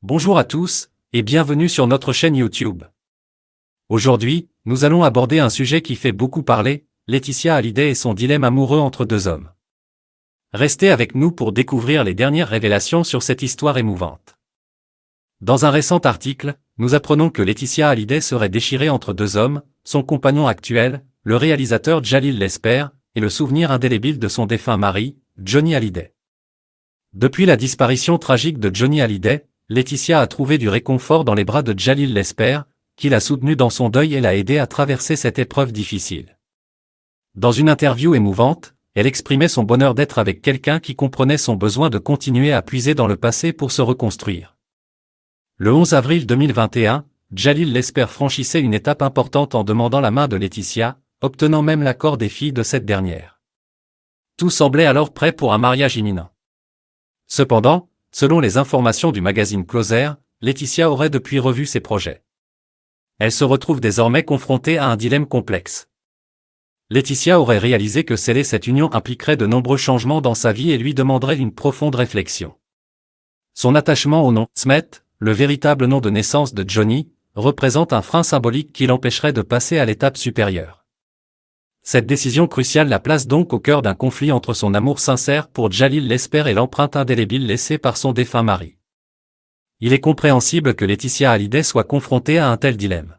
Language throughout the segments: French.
Bonjour à tous, et bienvenue sur notre chaîne YouTube. Aujourd'hui, nous allons aborder un sujet qui fait beaucoup parler, Laetitia Hallyday et son dilemme amoureux entre deux hommes. Restez avec nous pour découvrir les dernières révélations sur cette histoire émouvante. Dans un récent article, nous apprenons que Laetitia Hallyday serait déchirée entre deux hommes, son compagnon actuel, le réalisateur Jalil Lesper, et le souvenir indélébile de son défunt mari, Johnny Hallyday. Depuis la disparition tragique de Johnny Hallyday, Laetitia a trouvé du réconfort dans les bras de Jalil Lesper, qui l'a soutenu dans son deuil et l'a aidé à traverser cette épreuve difficile. Dans une interview émouvante, elle exprimait son bonheur d'être avec quelqu'un qui comprenait son besoin de continuer à puiser dans le passé pour se reconstruire. Le 11 avril 2021, Jalil Lesper franchissait une étape importante en demandant la main de Laetitia, obtenant même l'accord des filles de cette dernière. Tout semblait alors prêt pour un mariage imminent. Cependant, selon les informations du magazine Closer, Laetitia aurait depuis revu ses projets. Elle se retrouve désormais confrontée à un dilemme complexe. Laetitia aurait réalisé que sceller cette union impliquerait de nombreux changements dans sa vie et lui demanderait une profonde réflexion. Son attachement au nom Smet, le véritable nom de naissance de Johnny, représente un frein symbolique qui l'empêcherait de passer à l'étape supérieure. Cette décision cruciale la place donc au cœur d'un conflit entre son amour sincère pour Jalil Lesper et l'empreinte indélébile laissée par son défunt mari. Il est compréhensible que Laetitia Hallyday soit confrontée à un tel dilemme.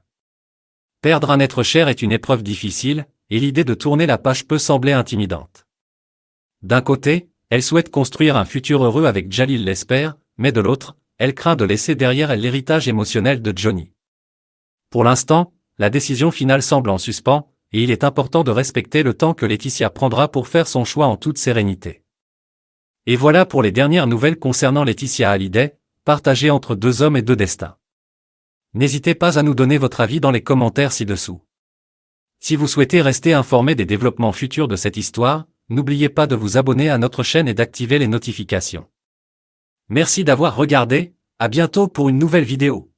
Perdre un être cher est une épreuve difficile, et l'idée de tourner la page peut sembler intimidante. D'un côté, elle souhaite construire un futur heureux avec Jalil Lesper, mais de l'autre, elle craint de laisser derrière elle l'héritage émotionnel de Johnny. Pour l'instant, la décision finale semble en suspens, et il est important de respecter le temps que Laetitia prendra pour faire son choix en toute sérénité. Et voilà pour les dernières nouvelles concernant Laetitia Hallyday, partagées entre deux hommes et deux destins. N'hésitez pas à nous donner votre avis dans les commentaires ci-dessous. Si vous souhaitez rester informé des développements futurs de cette histoire, n'oubliez pas de vous abonner à notre chaîne et d'activer les notifications. Merci d'avoir regardé, à bientôt pour une nouvelle vidéo.